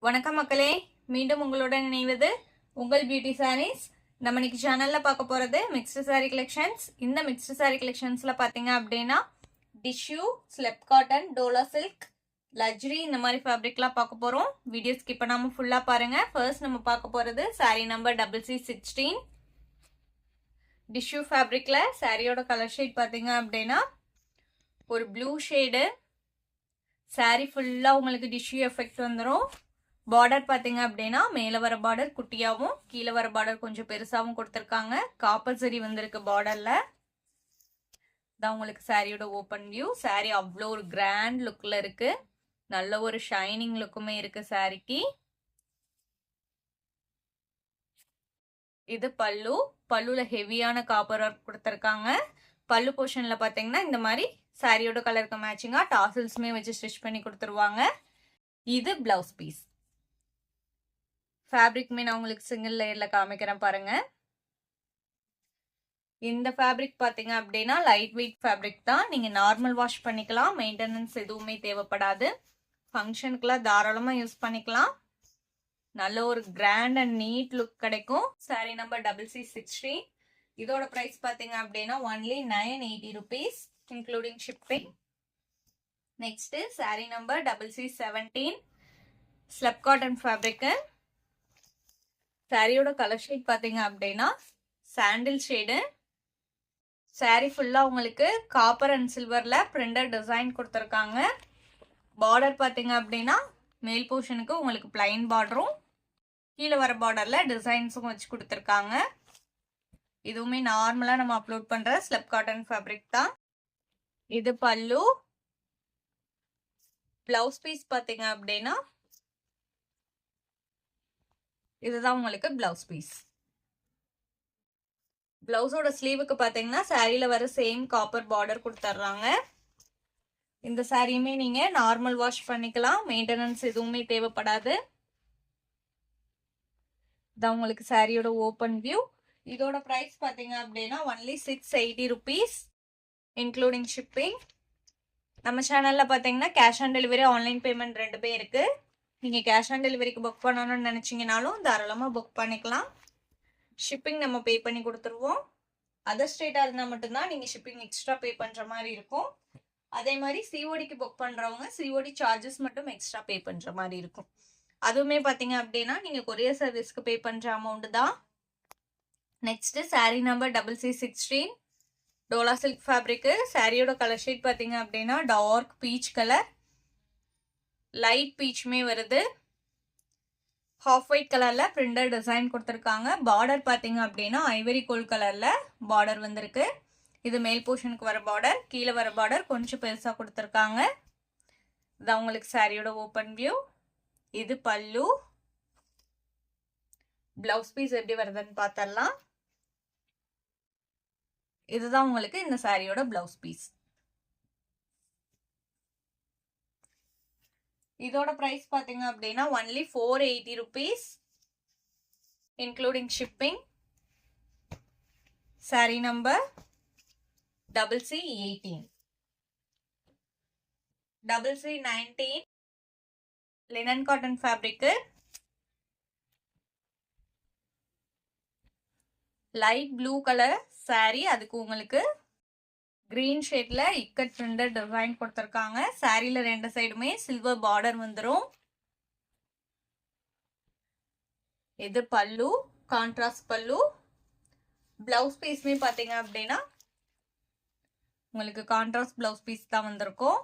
வணக்கம் மக்களே, மீண்டும் உங்களுடன் இணைவது உங்கள் பியூட்டி சாரீஸ். நம்ம இன்னைக்கு சேனல்ல பார்க்க போறது மிக்ஸ்டு சாரி கலெக்ஷன்ஸ். இந்த மிக்ஸ்டு சாரி கலெக்ஷன்ஸ்ல பாத்தீங்க அப்படின்னா tissue, slub cotton, dola silk, லஜ்ரி இந்த மாதிரி ஃபேப்ரிக்லாம் பார்க்க போறோம். வீடியோ ஸ்கிப் பண்ணாம ஃபுல்லா பாருங்க. ஃபர்ஸ்ட் நம்ம பார்க்க போறது சாரி நம்பர் CC16 டிஷ்யூ ஃபேப்ரிக்ல. சாரியோட கலர் ஷேட் பாத்தீங்க அப்படின்னா ஒரு ப்ளூ ஷேடு. சாரி ஃபுல்லா உங்களுக்கு டிஷ்யூ எஃபெக்ட் வந்துடும். பார்டர் பாத்தீங்க அப்படின்னா மேல வர பார்டர் குட்டியாவும் கீழே வர பார்டர் கொஞ்சம் பெருசாவும் கொடுத்துருக்காங்க. காப்பர் சரி வந்திருக்கு பார்டர்ல. தான் உங்களுக்கு சாரியோட ஓப்பன் வியூ. சாரி அவ்வளோ ஒரு கிராண்ட் லுக்ல இருக்கு. நல்ல ஒரு ஷைனிங் லுக்குமே இருக்கு சாரிக்கு. இது பல்லு. பல்லுல ஹெவியான காப்பர் ஒர்க் கொடுத்துருக்காங்க. பல்லு போர்ஷன்ல பாத்தீங்கன்னா இந்த மாதிரி சாரியோட கலருக்கு மேட்சிங்கா டாசல்ஸுமே வச்சு ஸ்டிச் பண்ணி கொடுத்துருவாங்க. இது பிளவுஸ் பீஸ். ஃபேப்ரிக்மே நான் உங்களுக்கு சிங்கிள் லேயர்ல காமிக்கிறேன் பாருங்க. இந்த ஃபேப்ரிக் பாத்தீங்க அப்படின்னா லைட் வெயிட் ஃபேப்ரிக் தான். நீங்க நார்மல் வாஷ் பண்ணிக்கலாம். மெயின்டெனன்ஸ் எதுவுமே தேவைப்படாது. ஃபங்க்ஷனுக்குலாம் தாராளமா யூஸ் பண்ணிக்கலாம். நல்ல ஒரு கிராண்ட் அண்ட் நீட் லுக் கிடைக்கும். Sorry number CC16. இதோட பிரைஸ் பாத்தீங்க அப்படின்னா only 980 rupees including shipping. Next sorry number CC17 slept cotton fabric. சாரியோட கலர் ஷேட் பாத்தீங்க அப்படின்னா சாண்டில் ஷேடு. சாரி ஃபுல்லா உங்களுக்கு காப்பர் அண்ட் சில்வர்ல பிரிண்டட் டிசைன் கொடுத்துருக்காங்க. பார்டர் பாத்தீங்க அப்படின்னா மேல் போர்ஷனுக்கு உங்களுக்கு பிளைன் பார்டரும் கீழே வர பார்டர்ல டிசைன்ஸும் வச்சு கொடுத்துருக்காங்க. இதுவுமே நார்மலா நம்ம அப்லோட் பண்ற ஸ்லெப் காட்டன் ஃபேப்ரிக் தான். இது பல்லு. பிளவுஸ் பீஸ் பாத்தீங்க அப்படின்னா இதுதான் உங்களுக்கு பிளவுஸ் பீஸ். பிளவுஸோட ஸ்லீவுக்கு பாத்தீங்கன்னா சாரியில வர சேம் காப்பர் பார்டர் கொடுத்துட்றாங்க. இந்த சாரியுமே நீங்க நார்மல் வாஷ் பண்ணிக்கலாம். மெயின்டெனன்ஸ் எதுவுமே தேவைப்படாது. இதான் உங்களுக்கு சாரியோட ஓப்பன் வியூ. இதோட பிரைஸ் பாத்தீங்க அப்படின்னா ஒன்லி 680 rupees இன்க்ளூடிங் ஷிப்பிங். நம்ம சேனல்ல பாத்தீங்கன்னா cash on delivery, online payment ரெண்டுமே இருக்கு. நீங்க கேஷ் ஆன் டெலிவரிக்கு புக் பண்ணணும்னு நினைச்சீங்கனாலும் தாராளமா புக் பண்ணிக்கலாம். ஷிப்பிங் நம்ம பே பண்ணி கொடுத்துருவோம். அதர் ஸ்டேட்டா இருந்தா மட்டும்தான் நீங்க ஷிப்பிங் எக்ஸ்ட்ரா பே பண்ற மாதிரி இருக்கும். அதே மாதிரி சிஓடிக்கு புக் பண்றவங்க சிஓடி சார்ஜஸ் மட்டும் எக்ஸ்ட்ரா பே பண்ற மாதிரி இருக்கும். அதுவுமே பாத்தீங்க அப்படின்னா நீங்க கொரியர் சர்வீஸ்க்கு பே பண்ற அமௌண்ட் தான். Next sorry number CC16 Dola silk fabric. சாரியோட கலர் ஷேட் பாத்தீங்க அப்படின்னா டார்க் பீச் கலர், லைட் பீச்மே வருது. ஹாஃப் ஒயிட் கலர்ல பிரிண்டட் டிசைன் கொடுத்துருக்காங்க. பார்டர் பாத்தீங்க அப்படின்னா ஐவரி கோல்ட் கலர்ல பார்டர் வந்திருக்கு. இது மேல் போர்ஷனுக்கு வர பார்டர், கீழே வர பார்டர் கொஞ்சம் பெருசா கொடுத்துருக்காங்க. இது உங்களுக்கு சாரியோட ஓப்பன் வியூ. இது பல்லு. பிளவுஸ் பீஸ் எப்படி வருதுன்னு பார்த்தரலாம். இதுதான் உங்களுக்கு இந்த சாரியோட பிளவுஸ் பீஸ். இதோட பிரைஸ் பாத்தீங்க அப்படின்னா only 480 rupees including shipping. Sari number CC18 CC19 linen cotton fabric. Light blue colour sorry, அதுக்கு உங்களுக்கு கிரீன் ஷேட்ல இக்கட் பிரிண்டட் டிசைன் கொடுத்துருக்காங்க. சாரியில ரெண்டு சைடுமே சில்வர் பார்டர் வந்துடும். இது பல்லு, கான்ட்ராஸ்ட் பல்லு. பிளவுஸ் பீஸ்மே பாத்தீங்க அப்படின்னா உங்களுக்கு கான்ட்ராஸ்ட் பிளவுஸ் பீஸ் தான் வந்திருக்கும்.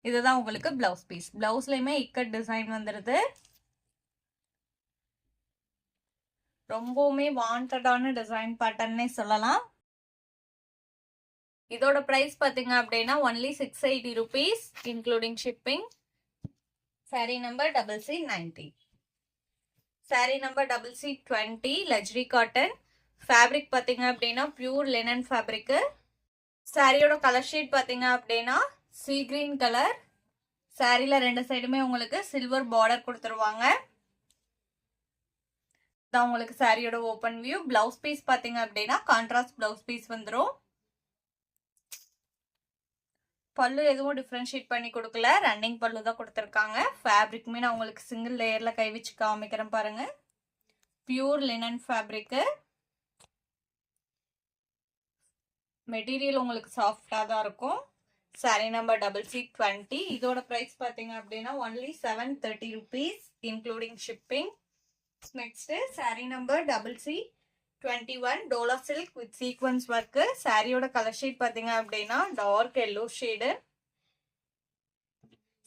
இதுதான் உங்களுக்கு பிளவுஸ் பீஸ். பிளவுஸ்லயுமே இக்கட் டிசைன் வந்துருது. ரொம்பவுமே வாண்டடான டிசைன் பேட்டர்னே சொல்லலாம். இதோட பிரைஸ் பாத்தீங்க அப்படின்னா only 680 rupees including shipping. Sari number CC19. Sari number CC20 லஜ்ரி காட்டன் ஃபேப்ரிக் பாத்தீங்க அப்படின்னா பியூர் லினன் ஃபேப்ரிக். சாரியோட கலர் ஷேட் பாத்தீங்க அப்படின்னா சீ கிரீன் கலர். சாரியில ரெண்டு சைடுமே உங்களுக்கு சில்வர் பார்டர் கொடுத்துருவாங்க. தான் உங்களுக்கு சாரியோட ஓப்பன் வியூ. பிளவுஸ் பீஸ் பாத்தீங்க அப்படின்னா கான்ட்ராஸ்ட் பிளவுஸ் பீஸ் வந்துடும். பல்லு எதுவும் டிஃப்ரென்ஷியேட் பண்ணி கொடுக்கல, ரன்னிங் பல்லு தான் கொடுத்துருக்காங்க. ஃபேப்ரிக்குமே நான் உங்களுக்கு சிங்கிள் லேயர்ல கை வச்சு காமிக்கிறேன் பாருங்க. Pure linen fabric. மெட்டீரியல் உங்களுக்கு சாஃப்டா தான் இருக்கும். Sorry number CC20. இதோட பிரைஸ் பாத்தீங்க அப்படின்னா only 730 rupees including shipping. Next sorry number CC21 Dola silk with sequins work. சாரியோட கலர் ஷேட் பாத்தீங்க அப்படின்னா டார்க் எல்லோ ஷேடு.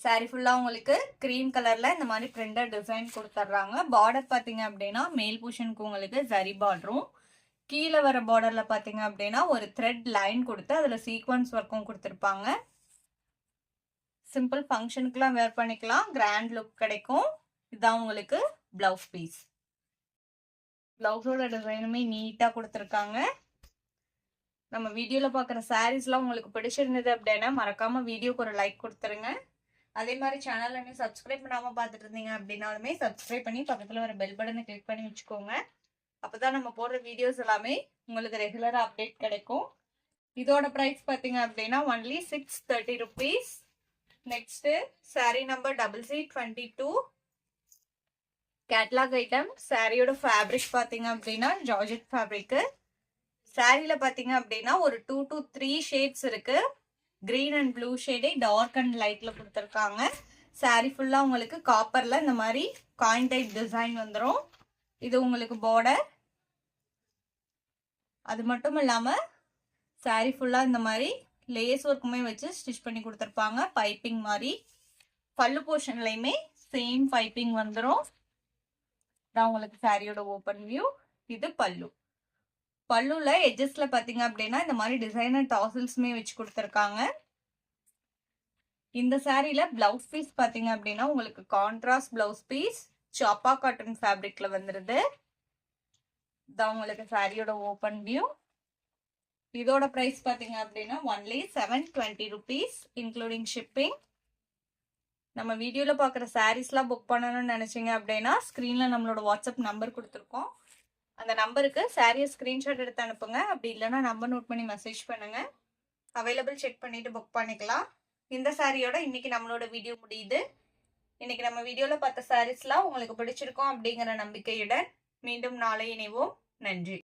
சாரி ஃபுல்லா உங்களுக்கு கிரீம் கலர்ல இந்த மாதிரி பிரிண்டட் டிசைன் கொடுத்துட்றாங்க. பார்டர் பாத்தீங்க அப்படின்னா மேல் போர்ஷனுக்கு உங்களுக்கு ஜரி பார்டரும், கீழே வர பார்டர்ல பாத்தீங்க அப்படின்னா ஒரு த்ரெட் லைன் கொடுத்து அதுல சீக்வன்ஸ் ஒர்க்கும் கொடுத்துருப்பாங்க. சிம்பிள் ஃபங்க்ஷனுக்குலாம் வேர் பண்ணிக்கலாம், கிராண்ட் லுக் கிடைக்கும். இதுதான் உங்களுக்கு பிளவுஸ் பீஸ். பிளவுஸோட டிசைனுமே நீட்டா கொடுத்துருக்காங்க. நம்ம வீடியோல பாக்குற சாரீஸ்லாம் உங்களுக்கு பிடிச்சிருந்தது அப்படின்னா மறக்காம வீடியோக்கு ஒரு லைக் கொடுத்துருங்க. அதே மாதிரி சேனல்ல இன்னும் சப்ஸ்கிரைப் பண்ணாம பார்த்துட்டு இருந்தீங்க அப்படின்னாலுமே சப்ஸ்கிரைப் பண்ணி பக்கத்துல ஒரு பெல் பட்டனை கிளிக் பண்ணி வச்சுக்கோங்க. அப்பதான் நம்ம போடுற வீடியோஸ் எல்லாமே உங்களுக்கு ரெகுலரா அப்டேட் கிடைக்கும். இதோட பிரைஸ் பாத்தீங்க அப்படின்னா only 630 rupees. Next sorry number CC22 catalogue item. சாரியோட ஃபேப்ரிக் பாத்தீங்க அப்படின்னா ஜார்ஜெட் ஃபேப்ரிக். சாரியில பாத்தீங்க அப்படின்னா ஒரு 2 to 3 ஷேட்ஸ் இருக்கு. கிரீன் அண்ட் ப்ளூ ஷேடே டார்க் அண்ட் லைட்ல கொடுத்துருக்காங்க. சாரி ஃபுல்லா உங்களுக்கு காப்பர்ல இந்த மாதிரி காயின் டைப் டிசைன் வந்துடும். இது உங்களுக்கு பார்டர். அது மட்டும் இல்லாம சாரி ஃபுல்லா இந்த மாதிரி லேஸ் ஒர்க்குமே வச்சு ஸ்டிச் பண்ணி கொடுத்துருப்பாங்க, பைப்பிங் மாதிரி. பல்லு போர்ஷன்லயுமே சேம் பைப்பிங் வந்துடும். இதான் உங்களுக்கு சாரியோட ஓப்பன் வியூ. இது பல்லு. பல்லுல எட்ஜஸ்ல பாத்தீங்க அப்படின்னா இந்த மாதிரி டிசைனர் டாசல்ஸ்மே வச்சு கொடுத்துருக்காங்க. இந்த சாரியில பிளவுஸ் பீஸ் பாத்தீங்க அப்படின்னா உங்களுக்கு கான்ட்ராஸ்ட் பிளவுஸ் பீஸ் சாப்பா காட்டன் ஃபேப்ரிக்ல வந்துருது. இதான் உங்களுக்கு சாரியோட ஓப்பன் வியூ. இதோட பிரைஸ் பாத்தீங்க அப்படின்னா ஒன்லி 720 rupees இன்க்ளூடிங் ஷிப்பிங். நம்ம வீடியோல பாக்குற சாரீஸ்லாம் புக் பண்ணணும்னு நினைச்சீங்க அப்படின்னா ஸ்கிரீன்ல நம்மளோட வாட்ஸ்அப் நம்பர் கொடுத்துருக்கோம். அந்த நம்பருக்கு சாரியை ஸ்கிரீன்ஷாட் எடுத்து அனுப்புங்க. அப்படி இல்லைன்னா நம்பர் நோட் பண்ணி மெசேஜ் பண்ணுங்க. அவைலபிள் செக் பண்ணிட்டு புக் பண்ணிக்கலாம். இந்த சாரியோட இன்னைக்கு நம்மளோட வீடியோ முடியுது. இன்னைக்கு நம்ம வீடியோல பார்த்த சாரீஸ்லாம் உங்களுக்கு பிடிச்சிருக்கோம் அப்படிங்கிற நம்பிக்கையுடன் மீண்டும் நாளை இணைவோம். நன்றி.